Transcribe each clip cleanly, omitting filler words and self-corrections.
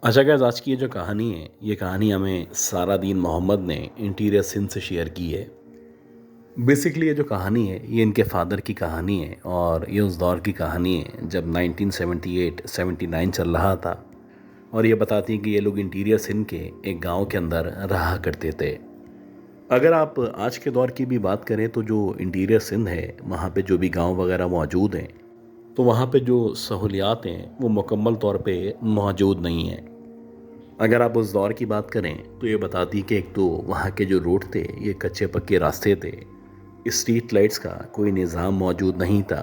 अच्छा गाइस, आज की ये जो कहानी है, ये कहानी हमें सारादीन मोहम्मद ने इंटीरियर सिंध से शेयर की है। बेसिकली ये जो कहानी है, ये इनके फादर की कहानी है और ये उस दौर की कहानी है जब 1978-79 चल रहा था। और ये बताती है कि ये लोग इंटीरियर सिंध के एक गांव के अंदर रहा करते थे। अगर आप आज के दौर की भी बात करें तो जो इंटीरियर सिंध है, वहाँ पे जो भी गांव वगैरह मौजूद हैं, तो वहाँ पे जो सहूलियात हैं वो मुकम्मल तौर पे मौजूद नहीं हैं। अगर आप उस दौर की बात करें तो ये बताती कि एक तो वहाँ के जो रोड थे, ये कच्चे पक्के रास्ते थे। स्ट्रीट लाइट्स का कोई निज़ाम मौजूद नहीं था।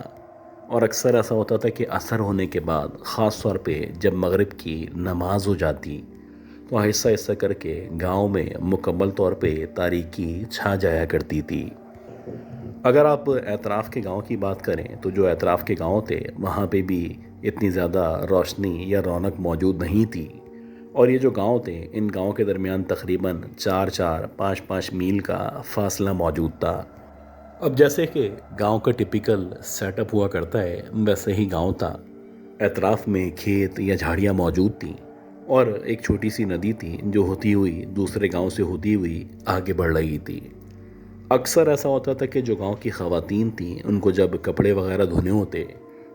और अक्सर ऐसा होता था कि असर होने के बाद ख़ास तौर पे जब मगरिब की नमाज हो जाती, तो आहिस्ता आहिस्ता करके गांव में मुकम्मल तौर पे तारीकी छा जाया करती थी। अगर आप एतराफ़ के गांव की बात करें तो जो एतराफ़ के गांव थे, वहाँ पे भी इतनी ज़्यादा रोशनी या रौनक मौजूद नहीं थी। और ये जो गांव थे, इन गांव के दरमियान तकरीबन 4-4, 5-5 मील का फासला मौजूद था। अब जैसे कि गांव का टिपिकल सेटअप हुआ करता है, वैसे ही गांव था। एतराफ़ में खेत या झाड़ियाँ मौजूद थीं और एक छोटी सी नदी थी जो होती हुई दूसरे गांव से होती हुई आगे बढ़ रही थी। अक्सर ऐसा होता था कि जो गांव की ख़वातीन थीं, उनको जब कपड़े वगैरह धोने होते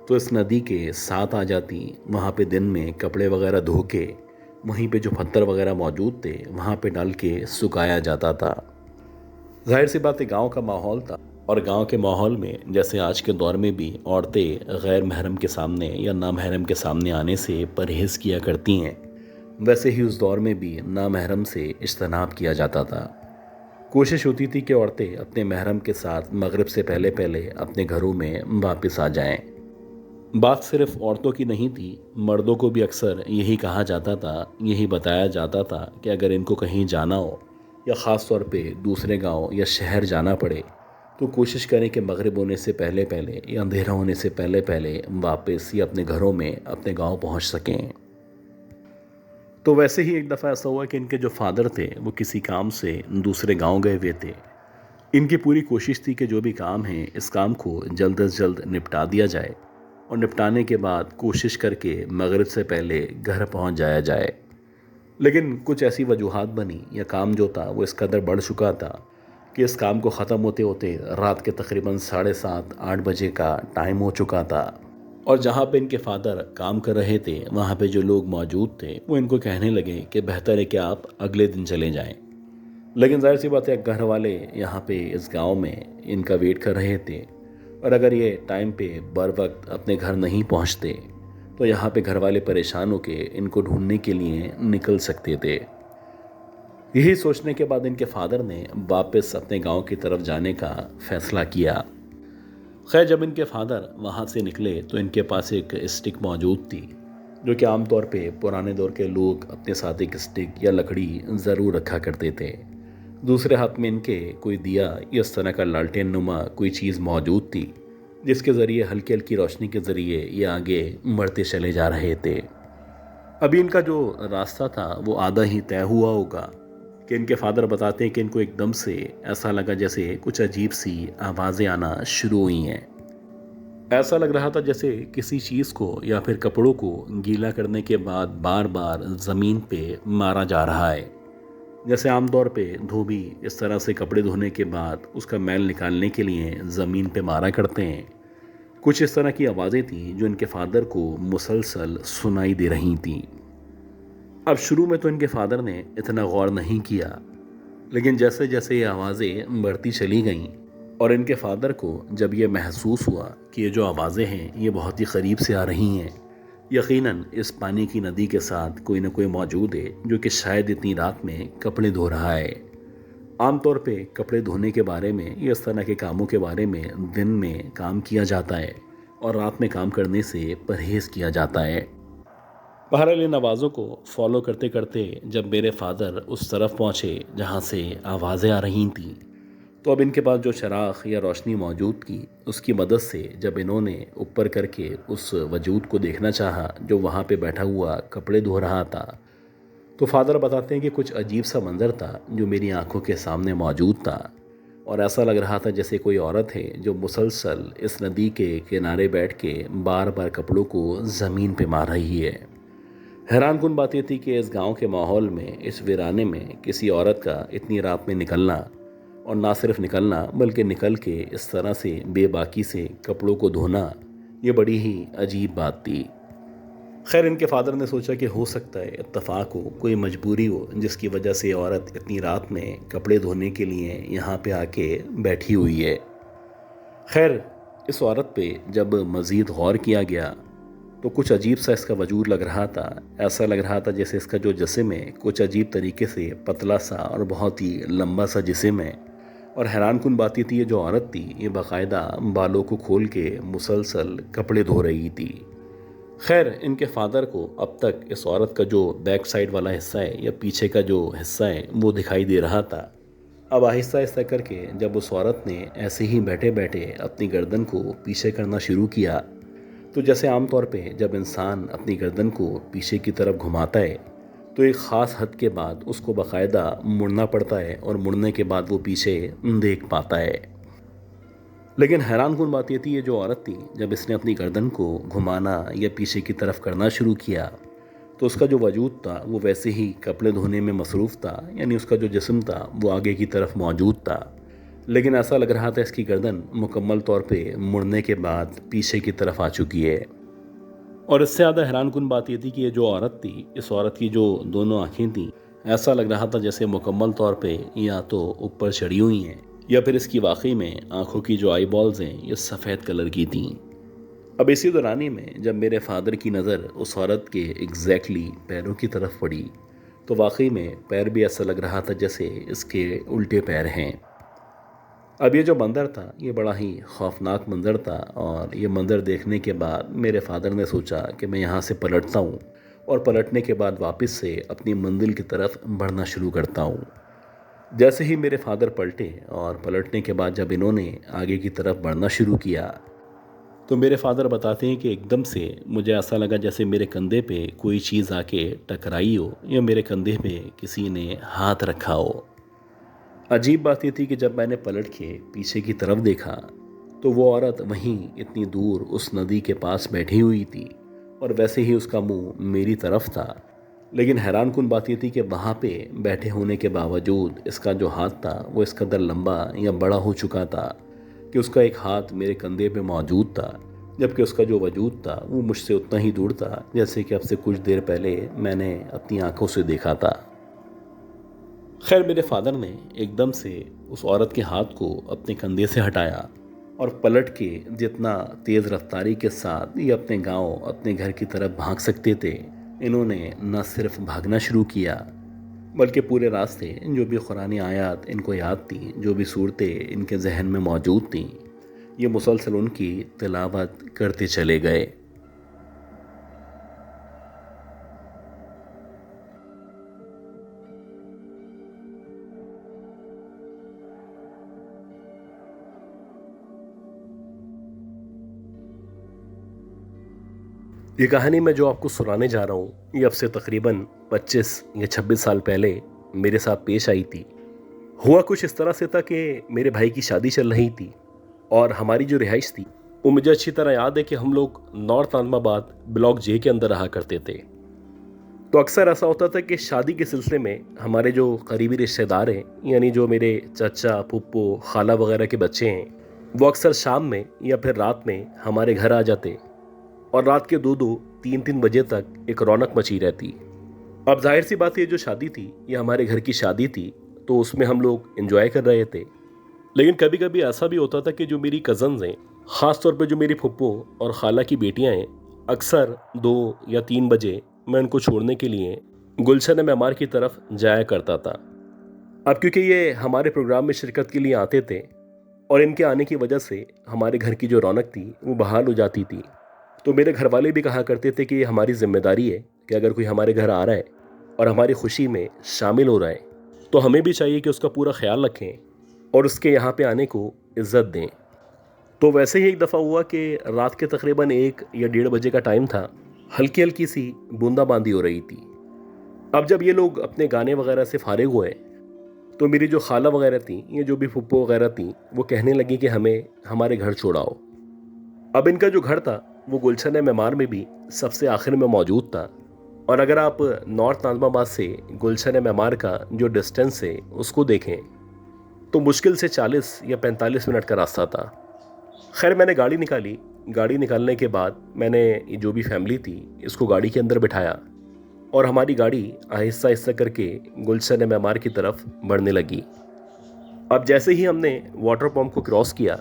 तो इस नदी के साथ आ जाती। वहाँ पे दिन में कपड़े वगैरह धो के वहीं पे जो पत्थर वगैरह मौजूद थे, वहाँ पे डाल के सुखाया जाता था। जाहिर सी बात है, गांव का माहौल था। और गांव के माहौल में जैसे आज के दौर में भी औरतें गैर महरम के सामने या नामहरम के सामने आने से परहेज़ किया करती हैं, वैसे ही उस दौर में भी नामहरम से इज्तनाब किया जाता था। कोशिश होती थी कि औरतें अपने महरम के साथ मगरिब से पहले पहले अपने घरों में वापस आ जाएं। बात सिर्फ औरतों की नहीं थी, मर्दों को भी अक्सर यही कहा जाता था, यही बताया जाता था कि अगर इनको कहीं जाना हो या ख़ास तौर पे दूसरे गांव या शहर जाना पड़े, तो कोशिश करें कि मगरिब होने से पहले पहले या अंधेरा होने से पहले पहले वापस या अपने घरों में, अपने गांव पहुंच सकें। तो वैसे ही एक दफ़ा ऐसा हुआ कि इनके जो फादर थे, वो किसी काम से दूसरे गांव गए हुए थे। इनकी पूरी कोशिश थी कि जो भी काम है, इस काम को जल्द से जल्द निपटा दिया जाए और निपटाने के बाद कोशिश करके मगरिब से पहले घर पहुंच जाया जाए। लेकिन कुछ ऐसी वजूहात बनी या काम जो था वो इस कदर बढ़ चुका था कि इस काम को ख़त्म होते होते रात के तकरीबन 7:30-8 बजे का टाइम हो चुका था। और जहाँ पे इनके फादर काम कर रहे थे, वहाँ पे जो लोग मौजूद थे वो इनको कहने लगे कि बेहतर है कि आप अगले दिन चले जाएं। लेकिन ज़ाहिर सी बात है, घर वाले यहाँ पे इस गांव में इनका वेट कर रहे थे। और अगर ये टाइम पे बर वक्त अपने घर नहीं पहुँचते तो यहाँ पे घर वाले परेशान होके इनको ढूंढने के लिए निकल सकते थे। यही सोचने के बाद इनके फादर ने वापस अपने गांव की तरफ जाने का फ़ैसला किया। खैर, जब इनके फादर वहाँ से निकले तो इनके पास एक स्टिक मौजूद थी, जो कि आमतौर पे पुराने दौर के लोग अपने साथ एक स्टिक या लकड़ी ज़रूर रखा करते थे। दूसरे हाथ में इनके कोई दिया या इस तरह का लालटेन नुमा कोई चीज़ मौजूद थी, जिसके ज़रिए हल्की हल्की रोशनी के ज़रिए ये आगे बढ़ते चले जा रहे थे। अभी इनका जो रास्ता था वो आधा ही तय हुआ होगा कि इनके फादर बताते हैं कि इनको एकदम से ऐसा लगा जैसे कुछ अजीब सी आवाज़ें आना शुरू हुई हैं। ऐसा लग रहा था जैसे किसी चीज़ को या फिर कपड़ों को गीला करने के बाद बार बार ज़मीन पे मारा जा रहा है। जैसे आमतौर पे धोबी इस तरह से कपड़े धोने के बाद उसका मैल निकालने के लिए ज़मीन पे मारा करते हैं। कुछ इस तरह की आवाज़ें थीं जो इनके फादर को मुसलसल सुनाई दे रही थीं। अब शुरू में तो इनके फादर ने इतना गौर नहीं किया, लेकिन जैसे जैसे ये आवाज़ें बढ़ती चली गईं और इनके फादर को जब ये महसूस हुआ कि ये जो आवाज़ें हैं ये बहुत ही करीब से आ रही हैं, यकीनन इस पानी की नदी के साथ कोई ना कोई मौजूद है जो कि शायद इतनी रात में कपड़े धो रहा है। आमतौर पे कपड़े धोने के बारे में या इस तरह के कामों के बारे में दिन में काम किया जाता है और रात में काम करने से परहेज़ किया जाता है। बहरहाल इन आवाज़ों को फॉलो करते करते जब मेरे फादर उस तरफ पहुँचे जहाँ से आवाज़ें आ रही थीं, तो अब इनके पास जो चराग या रोशनी मौजूद थी, उसकी मदद से जब इन्होंने ऊपर करके उस वजूद को देखना चाहा जो वहाँ पे बैठा हुआ कपड़े धो रहा था, तो फादर बताते हैं कि कुछ अजीब सा मंज़र था जो मेरी आंखों के सामने मौजूद था। और ऐसा लग रहा था जैसे कोई औरत है जो मुसलसल इस नदी के किनारे बैठ के बार बार कपड़ों को ज़मीन पे मार रही है। हैरान कुन बात यह थी कि इस गांव के माहौल में, इस वीराने में किसी औरत का इतनी रात में निकलना, और ना सिर्फ निकलना बल्कि निकल के इस तरह से बेबाकी से कपड़ों को धोना, ये बड़ी ही अजीब बात थी। खैर, इनके फादर ने सोचा कि हो सकता है इत्तेफाक हो, कोई मजबूरी हो जिसकी वजह से औरत इतनी रात में कपड़े धोने के लिए यहाँ पे आके बैठी हुई है। खैर, इस औरत पे जब मज़ीद गौर किया गया तो कुछ अजीब सा इसका वजूद लग रहा था। ऐसा लग रहा था जैसे इसका जो जिस्म है कुछ अजीब तरीके से पतला सा और बहुत ही लंबा सा जिस्म है। और हैरान कुन बात ये थी, ये जो औरत थी ये बाकायदा बालों को खोल के मुसलसल कपड़े धो रही थी। खैर, इनके फादर को अब तक इस औरत का जो बैक साइड वाला हिस्सा है या पीछे का जो हिस्सा है वो दिखाई दे रहा था। अब आहिस्ता आहिस्ता करके जब उस औरत ने ऐसे ही बैठे बैठे अपनी गर्दन को पीछे करना शुरू किया, तो जैसे आमतौर पे जब इंसान अपनी गर्दन को पीछे की तरफ घुमाता है तो एक ख़ास हद के बाद उसको बाकायदा मुड़ना पड़ता है और मुड़ने के बाद वो पीछे देख पाता है। लेकिन हैरान कुन बात ये थी, ये जो औरत थी जब इसने अपनी गर्दन को घुमाना या पीछे की तरफ करना शुरू किया तो उसका जो वजूद था वो वैसे ही कपड़े धोने में मसरूफ़ था, यानी उसका जो जिस्म था वो आगे की तरफ मौजूद था। लेकिन ऐसा लग रहा था इसकी गर्दन मुकम्मल तौर पे मुड़ने के बाद पीछे की तरफ आ चुकी है। और इससे ज़्यादा हैरान कुन बात ये थी कि ये जो औरत थी, इस औरत की जो दोनों आँखें थीं, ऐसा लग रहा था जैसे मुकम्मल तौर पे या तो ऊपर चढ़ी हुई हैं या फिर इसकी वाकई में आंखों की जो आई बॉल्स हैं ये सफ़ेद कलर की थीं। अब इसी दौरानी में जब मेरे फादर की नज़र उस औरत के एग्जैक्टली पैरों की तरफ पड़ी तो वाकई में पैर भी ऐसा लग रहा था जैसे इसके उल्टे पैर हैं। अब ये जो मंज़र था ये बड़ा ही खौफनाक मंज़र था, और ये मंज़र देखने के बाद मेरे फादर ने सोचा कि मैं यहाँ से पलटता हूँ और पलटने के बाद वापस से अपनी मंजिल की तरफ बढ़ना शुरू करता हूँ। जैसे ही मेरे फादर पलटे और पलटने के बाद जब इन्होंने आगे की तरफ बढ़ना शुरू किया तो मेरे फादर बताते हैं कि एकदम से मुझे ऐसा लगा जैसे मेरे कंधे पे कोई चीज़ आके टकराई हो या मेरे कंधे पे किसी ने हाथ रखा हो। अजीब बात ये थी कि जब मैंने पलट के पीछे की तरफ देखा तो वो औरत वहीं इतनी दूर उस नदी के पास बैठी हुई थी और वैसे ही उसका मुंह मेरी तरफ था। लेकिन हैरान कुन बात ये थी कि वहाँ पे बैठे होने के बावजूद इसका जो हाथ था वो इस कदर लंबा या बड़ा हो चुका था कि उसका एक हाथ मेरे कंधे पे मौजूद था, जबकि उसका जो वजूद था वो मुझसे उतना ही दूर था जैसे कि अब से कुछ देर पहले मैंने अपनी आंखों से देखा था। खैर, मेरे फादर ने एकदम से उस औरत के हाथ को अपने कंधे से हटाया और पलट के जितना तेज़ रफ्तारी के साथ ये अपने गांव, अपने घर की तरफ भाग सकते थे, इन्होंने न सिर्फ भागना शुरू किया बल्कि पूरे रास्ते जो भी कुरानी आयत इनको याद थी, जो भी सूरतें इनके जहन में मौजूद थीं, ये मुसलसल उनकी तिलावत करते चले गए। ये कहानी मैं जो आपको सुनाने जा रहा हूँ ये अब से तकरीबन 25 या 26 साल पहले मेरे साथ पेश आई थी। हुआ कुछ इस तरह से था कि मेरे भाई की शादी चल रही थी और हमारी जो रिहाइश थी वो मुझे अच्छी तरह याद है कि हम लोग नॉर्थ आलमाबाद ब्लॉक जे के अंदर रहा करते थे। तो अक्सर ऐसा होता था कि शादी के सिलसिले में हमारे जो करीबी रिश्तेदार हैं, यानी जो मेरे चाचा, फूफो, खाला वगैरह के बच्चे हैं, वो अक्सर शाम में या फिर रात में हमारे घर आ जाते और रात के 2-2, 3-3 बजे तक एक रौनक मची रहती। अब जाहिर सी बात, ये जो शादी थी ये हमारे घर की शादी थी तो उसमें हम लोग एंजॉय कर रहे थे। लेकिन कभी कभी ऐसा भी होता था कि जो मेरी कज़न्स हैं, ख़ास तौर पे जो मेरी फुप्पो और खाला की बेटियां हैं, अक्सर 2 या 3 बजे मैं उनको छोड़ने के लिए गुलशन मेमार की तरफ जाया करता था। अब क्योंकि ये हमारे प्रोग्राम में शिरकत के लिए आते थे और इनके आने की वजह से हमारे घर की जो रौनक थी वो बहाल हो जाती थी, तो मेरे घर वाले भी कहा करते थे कि ये हमारी जिम्मेदारी है कि अगर कोई हमारे घर आ रहा है और हमारी खुशी में शामिल हो रहा है तो हमें भी चाहिए कि उसका पूरा ख्याल रखें और उसके यहाँ पे आने को इज़्ज़त दें। तो वैसे ही एक दफ़ा हुआ कि रात के तकरीबन 1 या 1:30 बजे का टाइम था। हल्की हल्की सी बूंदाबांदी हो रही थी। अब जब ये लोग अपने गाने वगैरह से फारिग हुए तो मेरी जो खाला वगैरह थी, ये जो भी फुप्पो वगैरह थी, वो कहने लगी कि हमें हमारे घर छोड़ाओ। अब इनका जो घर था वो गुलशन मेमार में भी सबसे आखिर में मौजूद था और अगर आप नॉर्थ नाज़िमाबाद से गुलशन मेमार का जो डिस्टेंस है उसको देखें तो मुश्किल से 40 या 45 मिनट का रास्ता था। खैर मैंने गाड़ी निकाली। गाड़ी निकालने के बाद मैंने जो भी फैमिली थी इसको गाड़ी के अंदर बिठाया और हमारी गाड़ी आहिस्ता आहिस्ता करके गुलशन मेमार की तरफ बढ़ने लगी। अब जैसे ही हमने वाटर पम्प को क्रॉस किया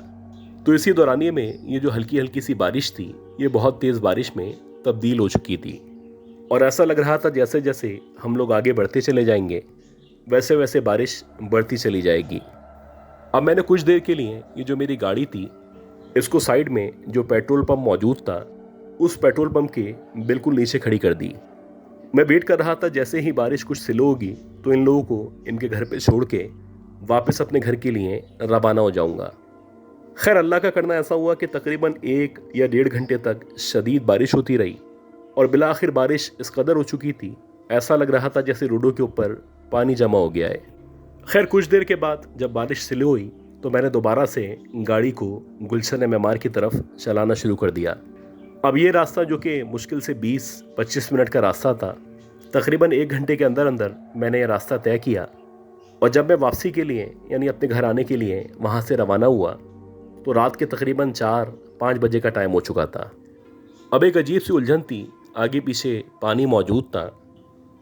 तो इसी दौरानिए में ये जो हल्की हल्की सी बारिश थी ये बहुत तेज़ बारिश में तब्दील हो चुकी थी और ऐसा लग रहा था जैसे जैसे हम लोग आगे बढ़ते चले जाएंगे वैसे वैसे बारिश बढ़ती चली जाएगी। अब मैंने कुछ देर के लिए ये जो मेरी गाड़ी थी इसको साइड में जो पेट्रोल पंप मौजूद था उस पेट्रोल पंप के बिल्कुल नीचे खड़ी कर दी। मैं वेट कर रहा था जैसे ही बारिश कुछ स्लो होगी तो इन लोगों को इनके घर पे छोड़ के वापस अपने घर के लिए रवाना हो जाऊंगा। खैर अल्लाह का करना ऐसा हुआ कि तकरीबन 1 या 1.5 घंटे तक शदीद बारिश होती रही और बिला आखिर बारिश इस कदर हो चुकी थी ऐसा लग रहा था जैसे रोडों के ऊपर पानी जमा हो गया है। खैर कुछ देर के बाद जब बारिश स्लो हुई तो मैंने दोबारा से गाड़ी को गुलशन मेमार की तरफ चलाना शुरू कर दिया। अब ये रास्ता जो कि मुश्किल से 20-25 मिनट का रास्ता था तकरीबन 1 घंटे के अंदर अंदर मैंने ये रास्ता तय किया और जब मैं वापसी के लिए यानी अपने घर आने के लिए वहाँ से रवाना हुआ तो रात के तकरीबन 4-5 बजे का टाइम हो चुका था। अब एक अजीब सी उलझन थी, आगे पीछे पानी मौजूद था।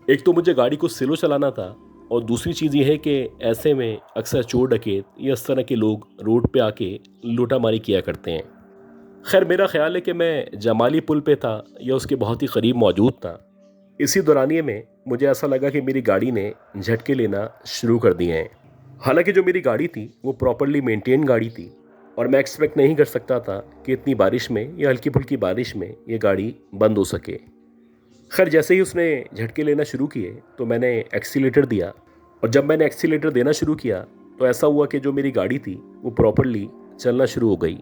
एक तो मुझे गाड़ी को स्लो चलाना था और दूसरी चीज़ ये है कि ऐसे में अक्सर चोर डकैत या इस तरह के लोग रोड पे आके लूटामारी किया करते हैं। खैर मेरा ख्याल है कि मैं जमाली पुल पे था या उसके बहुत ही करीब मौजूद था। इसी दौरानिए में मुझे ऐसा लगा कि मेरी गाड़ी ने झटके लेना शुरू कर दिए हैं। हालांकि जो मेरी गाड़ी थी वो प्रॉपरली मेंटेन गाड़ी थी और मैं एक्सपेक्ट नहीं कर सकता था कि इतनी बारिश में या हल्की फुल्की बारिश में ये गाड़ी बंद हो सके। खैर जैसे ही उसने झटके लेना शुरू किए तो मैंने एक्सीलेटर दिया और जब मैंने एक्सीलेटर देना शुरू किया तो ऐसा हुआ कि जो मेरी गाड़ी थी वो प्रॉपरली चलना शुरू हो गई।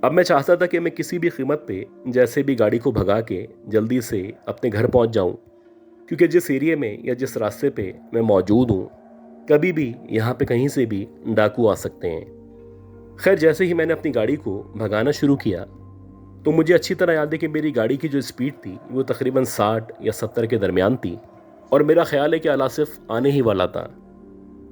अब मैं चाहता था कि मैं किसी भी कीमत पे जैसे भी गाड़ी को भगा के जल्दी से अपने घर पहुंच जाऊं, क्योंकि जिस एरिया में या जिस रास्ते पे मैं मौजूद हूं कभी भी यहाँ पे कहीं से भी डाकू आ सकते हैं। खैर जैसे ही मैंने अपनी गाड़ी को भगाना शुरू किया तो मुझे अच्छी तरह याद है कि मेरी गाड़ी की जो स्पीड थी वो तकरीबन 60 या 70 के दरमियान थी और मेरा ख्याल है कि आलासिफ आने ही वाला था।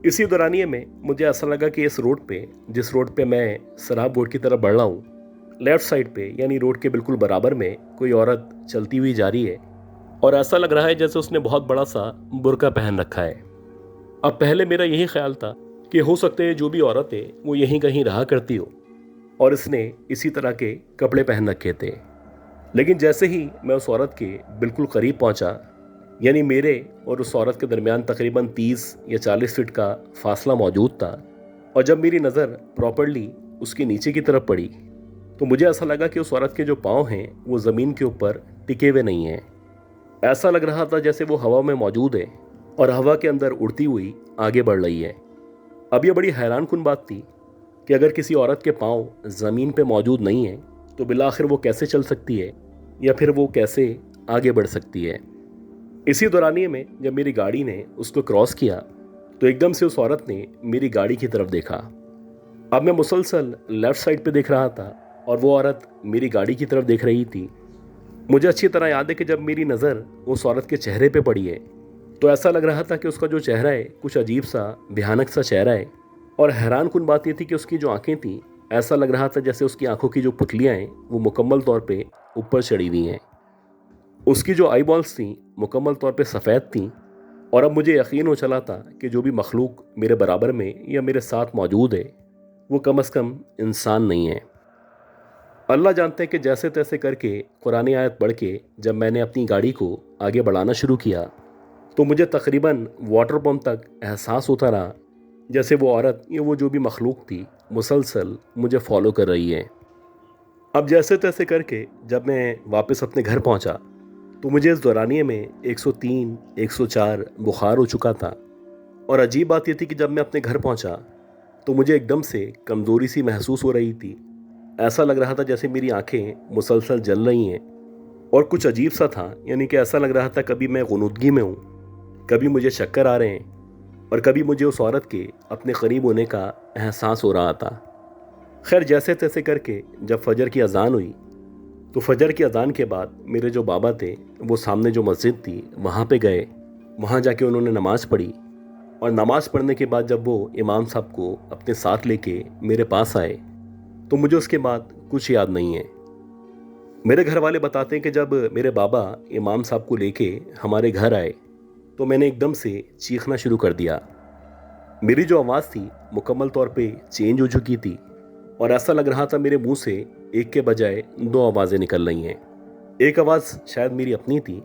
इसी दौरानिए में मुझे ऐसा लगा कि इस रोड पे जिस रोड पे मैं शराब बोर्ड की तरफ बढ़ रहा हूँ लेफ़्ट साइड पे यानी रोड के बिल्कुल बराबर में कोई औरत चलती हुई जा रही है और ऐसा लग रहा है जैसे उसने बहुत बड़ा सा बुर्का पहन रखा है। अब पहले मेरा यही ख्याल था कि हो सकता है जो भी औरत है वो यहीं कहीं रहा करती हो और इसने इसी तरह के कपड़े पहन रखे थे। लेकिन जैसे ही मैं उस औरत के बिल्कुल करीब पहुंचा यानी मेरे और उस औरत के दरमियान तकरीबन 30 या 40 फीट का फासला मौजूद था और जब मेरी नज़र प्रॉपरली उसके नीचे की तरफ पड़ी तो मुझे ऐसा लगा कि उस औरत के जो पाँव हैं वो ज़मीन के ऊपर टिके हुए नहीं हैं। ऐसा लग रहा था जैसे वो हवा में मौजूद है और हवा के अंदर उड़ती हुई आगे बढ़ रही है। अब ये बड़ी हैरान कुन बात थी कि अगर किसी औरत के पाँव ज़मीन पे मौजूद नहीं है तो बिलाखिर वो कैसे चल सकती है या फिर वो कैसे आगे बढ़ सकती है। इसी दौरानिए में जब मेरी गाड़ी ने उसको क्रॉस किया तो एकदम से उस औरत ने मेरी गाड़ी की तरफ देखा। अब मैं मुसलसल लेफ़्ट साइड पे देख रहा था और वो औरत मेरी गाड़ी की तरफ देख रही थी। मुझे अच्छी तरह याद है कि जब मेरी नज़र उस औरत के चेहरे पे पड़ी है तो ऐसा लग रहा था कि उसका जो चेहरा है कुछ अजीब सा भयानक सा चेहरा है और हैरान कुन बात ये थी कि उसकी जो आंखें थीं ऐसा लग रहा था जैसे उसकी आंखों की जो पुतलियाँ हैं वो मुकम्मल तौर पे ऊपर चढ़ी हुई हैं। उसकी जो आई बॉल्स थीं मुकम्मल तौर पे सफ़ेद थीं और अब मुझे यकीन हो चला था कि जो भी मखलूक मेरे बराबर में या मेरे साथ मौजूद है वो कम अज़ कम इंसान नहीं है। अल्लाह जानते हैं कि जैसे तैसे करके कुरानी आयत पढ़ के जब मैंने अपनी गाड़ी को आगे बढ़ाना शुरू किया तो मुझे तकरीबन वाटर पम्प तक एहसास होता रहा जैसे वो औरत या वो जो भी मखलूक थी मुसलसल मुझे फॉलो कर रही है। अब जैसे तैसे करके जब मैं वापस अपने घर पहुंचा तो मुझे इस दौरानिए में 103, 104 बुखार हो चुका था और अजीब बात यह थी कि जब मैं अपने घर पहुंचा तो मुझे एकदम से कमज़ोरी सी महसूस हो रही थी। ऐसा लग रहा था जैसे मेरी आंखें मुसलसल जल रही हैं और कुछ अजीब सा था, यानी कि ऐसा लग रहा था कभी मैं गुनूदगी में हूँ, कभी मुझे चक्कर आ रहे हैं और कभी मुझे उस औरत के अपने करीब होने का एहसास हो रहा था। खैर जैसे तैसे करके जब फजर की अजान हुई तो फजर की अजान के बाद मेरे जो बाबा थे वो सामने जो मस्जिद थी वहाँ पे गए। वहाँ जाके उन्होंने नमाज़ पढ़ी और नमाज़ पढ़ने के बाद जब वो इमाम साहब को अपने साथ लेके मेरे पास आए तो मुझे उसके बाद कुछ याद नहीं है। मेरे घर वाले बताते हैं कि जब मेरे बाबा इमाम साहब को लेके हमारे घर आए तो मैंने एकदम से चीखना शुरू कर दिया। मेरी जो आवाज़ थी मुकम्मल तौर पे चेंज हो चुकी थी और ऐसा लग रहा था मेरे मुंह से एक के बजाय दो आवाज़ें निकल रही हैं। एक आवाज़ शायद मेरी अपनी थी,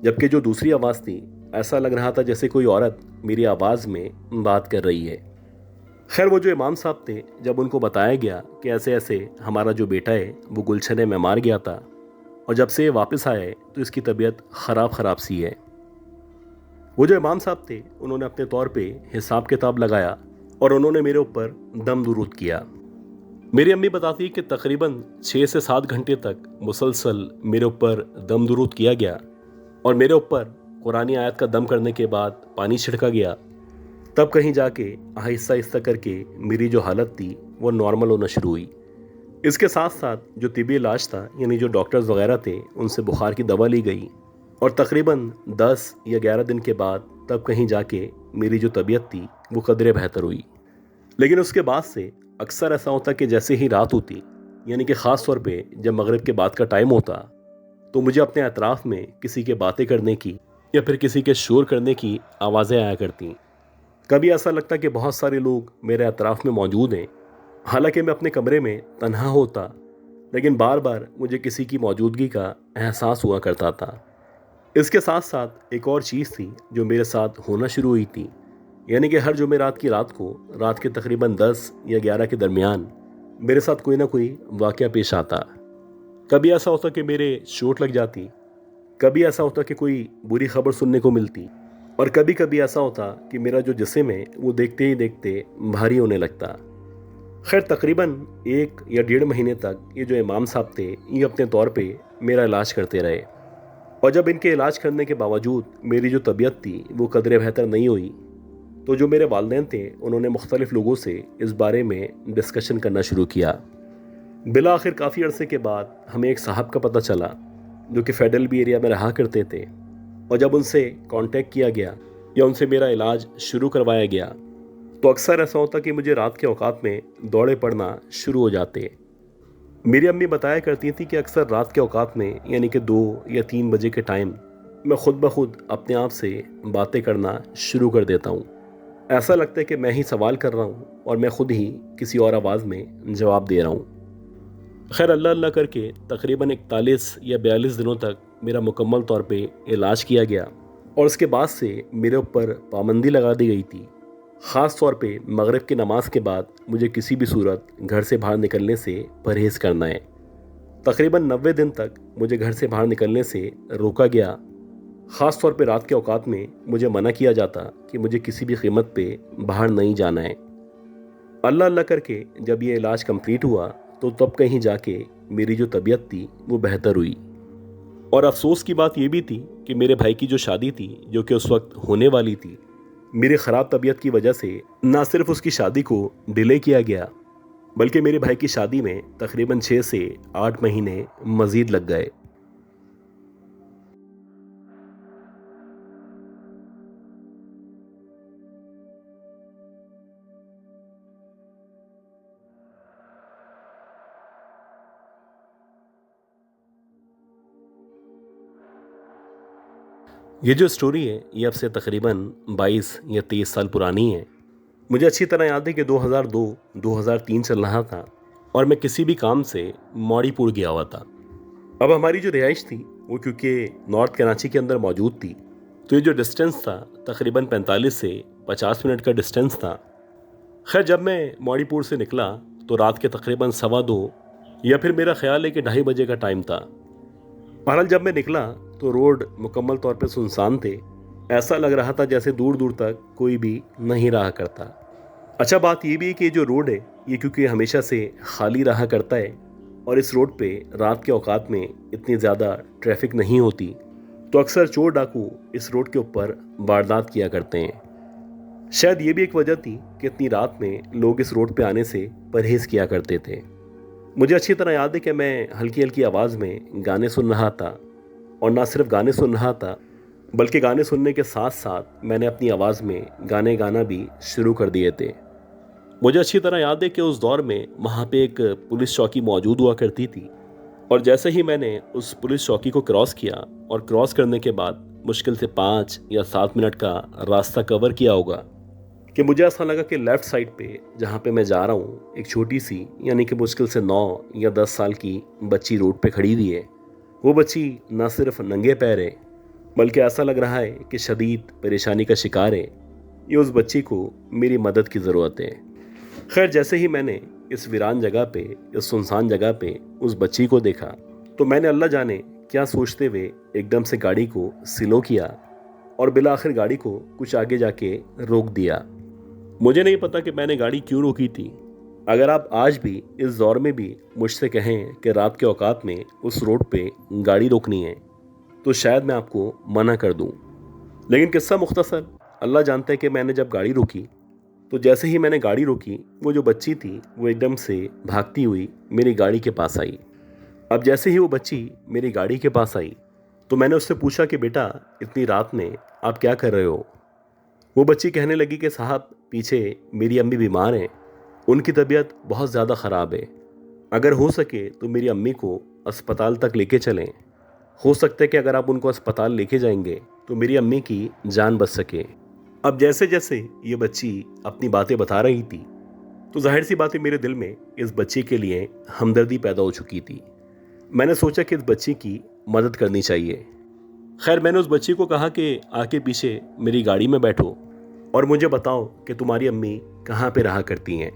जबकि जो दूसरी आवाज़ थी ऐसा लग रहा था जैसे कोई औरत मेरी आवाज़ में बात कर रही है। खैर वो जो इमाम साहब थे, जब उनको बताया गया कि ऐसे ऐसे हमारा जो बेटा है वो गुलशन में मार गया था और जब से ये वापस आया है तो इसकी तबीयत ख़राब सी है। वो जो इमाम साहब थे उन्होंने अपने तौर पे हिसाब किताब लगाया और उन्होंने मेरे ऊपर दम दुरूद किया। मेरी अम्मी बताती है कि तकरीबन 6 से 7 घंटे तक मुसलसल मेरे ऊपर दम दुरूद किया गया और मेरे ऊपर कुरानी आयत का दम करने के बाद पानी छिड़का गया। तब कहीं जाके आहिस्ता आहिस्ता करके मेरी जो हालत थी वो नॉर्मल होना शुरू हुई। इसके साथ साथ जो तिबी इलाज था, यानी जो डॉक्टर्स वगैरह थे, उनसे बुखार की दवा ली गई और तकरीबन 10 या 11 दिन के बाद तब कहीं जाके मेरी जो तबीयत थी वो कदरे बेहतर हुई। लेकिन उसके बाद से अक्सर ऐसा होता कि जैसे ही रात होती, यानी कि ख़ास तौर पे जब मगरिब के बाद का टाइम होता, तो मुझे अपने अतराफ़ में किसी के बातें करने की या फिर किसी के शोर करने की आवाज़ें आया करती। कभी ऐसा लगता कि बहुत सारे लोग मेरे अतराफ़ में मौजूद हैं, हालांकि मैं अपने कमरे में तन्हा होता, लेकिन बार बार मुझे किसी की मौजूदगी का एहसास हुआ करता था। इसके साथ साथ एक और चीज़ थी जो मेरे साथ होना शुरू हुई थी, यानी कि हर जुमेरात की रात को रात के तकरीबन 10 या 11 के दरमियान मेरे साथ कोई ना कोई वाक़या पेश आता। कभी ऐसा होता कि मेरे चोट लग जाती, कभी ऐसा होता कि कोई बुरी खबर सुनने को मिलती और कभी कभी ऐसा होता कि मेरा जो जिस्म है वो देखते ही देखते भारी होने लगता। खैर तकरीबन 1 या 1.5 महीने तक ये जो इमाम साहब थे ये अपने तौर पे मेरा इलाज करते रहे और जब इनके इलाज करने के बावजूद मेरी जो तबीयत थी वो कदरे बेहतर नहीं हुई, तो जो मेरे वालिदैन थे उन्होंने मुख्तलिफ लोगों से इस बारे में डिस्कशन करना शुरू किया। बिला आखिर काफ़ी अरसे के बाद हमें एक साहब का पता चला जो कि फेडरल बी एरिया में रहा करते थे, और जब उनसे कांटेक्ट किया गया या उनसे मेरा इलाज शुरू करवाया गया तो अक्सर ऐसा होता कि मुझे रात के औकात में दौड़े पड़ना शुरू हो जाते। मेरी अम्मी बताया करती थी कि अक्सर रात के औकात में, यानी कि 2 या 3 बजे के टाइम, मैं खुद ब खुद अपने आप से बातें करना शुरू कर देता हूँ। ऐसा लगता है कि मैं ही सवाल कर रहा हूँ और मैं खुद ही किसी और आवाज़ में जवाब दे रहा हूँ। खैर अल्लाह अल्लाह करके तकरीबन 41 या 42 दिनों तक मेरा मुकम्मल तौर पे इलाज किया गया और उसके बाद से मेरे ऊपर पाबंदी लगा दी गई थी। ख़ास तौर पे मगरिब की नमाज के बाद मुझे किसी भी सूरत घर से बाहर निकलने से परहेज़ करना है। तकरीबन 90 दिन तक मुझे घर से बाहर निकलने से रोका गया। ख़ास तौर पे रात के औकात में मुझे मना किया जाता कि मुझे किसी भी कीमत पे बाहर नहीं जाना है। अल्लाह अल्लाह करके जब ये इलाज कंप्लीट हुआ तो तब कहीं जाके मेरी जो तबीयत थी वो बेहतर हुई। और अफसोस की बात ये भी थी कि मेरे भाई की जो शादी थी, जो कि उस वक्त होने वाली थी, मेरी ख़राब तबीयत की वजह से ना सिर्फ उसकी शादी को डिले किया गया, बल्कि मेरे भाई की शादी में तकरीबन 6 से 8 महीने मज़ीद लग गए। ये जो स्टोरी है ये अब से तकरीबन 22 या 23 साल पुरानी है। मुझे अच्छी तरह याद है कि 2002-2003 चल रहा था और मैं किसी भी काम से मौड़ीपुर गया हुआ था। अब हमारी जो रिहाइश थी वो क्योंकि नॉर्थ कराची के अंदर मौजूद थी, तो ये जो डिस्टेंस था तकरीबन 45 से 50 मिनट का डिस्टेंस था। खैर जब मैं मौड़ीपुर से निकला तो रात के तकरीबन 2:15 या फिर मेरा ख्याल है कि 2:30 बजे का टाइम था। बहरहाल जब मैं निकला तो रोड मुकम्मल तौर पे सुनसान थे। ऐसा लग रहा था जैसे दूर दूर तक कोई भी नहीं रहा करता। अच्छा बात ये भी है कि ये जो रोड है ये क्योंकि हमेशा से खाली रहा करता है और इस रोड पे रात के औकात में इतनी ज़्यादा ट्रैफिक नहीं होती, तो अक्सर चोर डाकू इस रोड के ऊपर वारदात किया करते हैं। शायद ये भी एक वजह थी कि इतनी रात में लोग इस रोड पे आने से परहेज़ किया करते थे। मुझे अच्छी तरह याद है कि मैं हल्की हल्की आवाज़ में गाने सुन रहा था, और ना सिर्फ गाने सुन रहा था बल्कि गाने सुनने के साथ साथ मैंने अपनी आवाज़ में गाने गाना भी शुरू कर दिए थे। मुझे अच्छी तरह याद है कि उस दौर में वहाँ पे एक पुलिस चौकी मौजूद हुआ करती थी, और जैसे ही मैंने उस पुलिस चौकी को क्रॉस किया और क्रॉस करने के बाद मुश्किल से 5 या 7 मिनट का रास्ता कवर किया होगा कि मुझे ऐसा लगा कि लेफ़्ट साइड पे जहाँ पे मैं जा रहा हूँ एक छोटी सी यानी कि मुश्किल से 9 या 10 साल की बच्ची रोड पे खड़ी हुई है। वो बच्ची ना सिर्फ नंगे पैर है बल्कि ऐसा लग रहा है कि शदीद परेशानी का शिकार है। ये उस बच्ची को मेरी मदद की ज़रूरत है। खैर, जैसे ही मैंने इस वीरान जगह पे, इस सुनसान जगह पे उस बच्ची को देखा तो मैंने अल्लाह जाने क्या सोचते हुए एकदम से गाड़ी को स्लो किया और बिला आखिर गाड़ी को कुछ आगे जाके रोक दिया। मुझे नहीं पता कि मैंने गाड़ी क्यों रोकी थी। अगर आप आज भी इस दौर में भी मुझसे कहें कि रात के औकात में उस रोड पे गाड़ी रोकनी है तो शायद मैं आपको मना कर दूं। लेकिन किस्सा मुख्तसर, अल्लाह जानता है कि मैंने जब गाड़ी रोकी तो जैसे ही मैंने गाड़ी रोकी वो जो बच्ची थी वो एकदम से भागती हुई मेरी गाड़ी के पास आई। अब जैसे ही वो बच्ची मेरी गाड़ी के पास आई तो मैंने उससे पूछा कि बेटा, इतनी रात में आप क्या कर रहे हो? वो बच्ची कहने लगी कि साहब, पीछे मेरी अम्मी बीमार हैं, उनकी तबीयत बहुत ज़्यादा ख़राब है। अगर हो सके तो मेरी अम्मी को अस्पताल तक लेके चलें। हो सकता है कि अगर आप उनको अस्पताल लेके जाएंगे तो मेरी अम्मी की जान बच सके। अब जैसे जैसे ये बच्ची अपनी बातें बता रही थी तो जाहिर सी बात है मेरे दिल में इस बच्ची के लिए हमदर्दी पैदा हो चुकी थी। मैंने सोचा कि इस बच्ची की मदद करनी चाहिए। खैर, मैंने उस बच्ची को कहा कि आके पीछे मेरी गाड़ी में बैठो और मुझे बताओ कि तुम्हारी अम्मी कहाँ पे रहा करती हैं।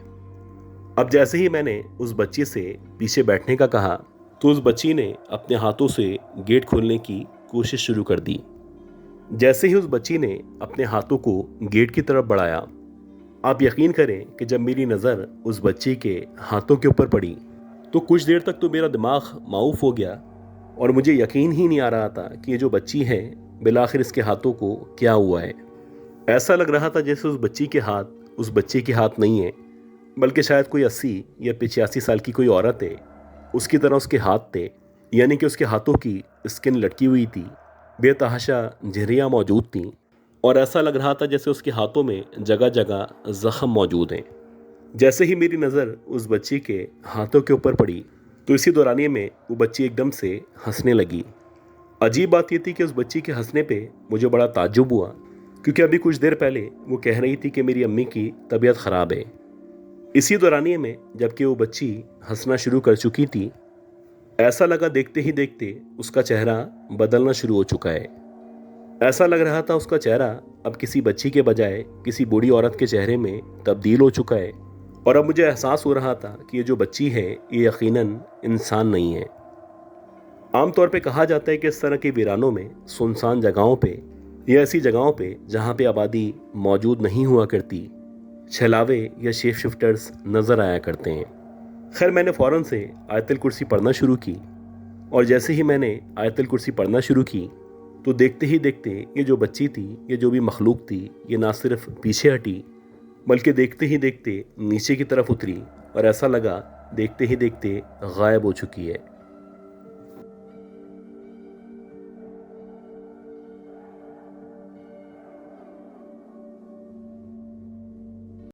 अब जैसे ही मैंने उस बच्ची से पीछे बैठने का कहा तो उस बच्ची ने अपने हाथों से गेट खोलने की कोशिश शुरू कर दी। जैसे ही उस बच्ची ने अपने हाथों को गेट की तरफ बढ़ाया, आप यकीन करें कि जब मेरी नज़र उस बच्ची के हाथों के ऊपर पड़ी तो कुछ देर तक तो मेरा दिमाग माऊफ हो गया और मुझे यकीन ही नहीं आ रहा था कि ये जो बच्ची है बिलाखिर इसके हाथों को क्या हुआ है। ऐसा लग रहा था जैसे उस बच्ची के हाथ उस बच्चे के हाथ नहीं है बल्कि शायद कोई 80 या 85 साल की कोई औरत है, उसकी तरह उसके हाथ थे। यानी कि उसके हाथों की स्किन लटकी हुई थी, बेतहाशा झुर्रियाँ मौजूद थीं और ऐसा लग रहा था जैसे उसके हाथों में जगह जगह ज़ख़म मौजूद हैं। जैसे ही मेरी नज़र उस बच्ची के हाथों के ऊपर पड़ी तो इसी दौरानिए में वो बच्ची एकदम से हंसने लगी। अजीब बात ये थी कि उस बच्ची के हंसने पे मुझे बड़ा ताज्जुब हुआ, क्योंकि अभी कुछ देर पहले वो कह रही थी कि मेरी अम्मी की तबीयत ख़राब है। इसी दौरानिए में जबकि वो बच्ची हंसना शुरू कर चुकी थी, ऐसा लगा देखते ही देखते उसका चेहरा बदलना शुरू हो चुका है। ऐसा लग रहा था उसका चेहरा अब किसी बच्ची के बजाय किसी बूढ़ी औरत के चेहरे में तब्दील हो चुका है, और अब मुझे एहसास हो रहा था कि ये जो बच्ची है ये यकीनन इंसान नहीं है। आमतौर पे कहा जाता है कि इस तरह के वीरानों में, सुनसान जगहों पे या ऐसी जगहों पे जहाँ पे आबादी मौजूद नहीं हुआ करती, छलावे या शेप शिफ्टर्स नज़र आया करते हैं। खैर, मैंने फ़ौरन से आयतुल कुर्सी पढ़ना शुरू की, और जैसे ही मैंने आयतुल कुर्सी पढ़ना शुरू की तो देखते ही देखते ये जो बच्ची थी, ये जो भी मखलूक थी, ये ना सिर्फ पीछे हटी बल्कि देखते ही देखते नीचे की तरफ उतरी और ऐसा लगा देखते ही देखते गायब हो चुकी है।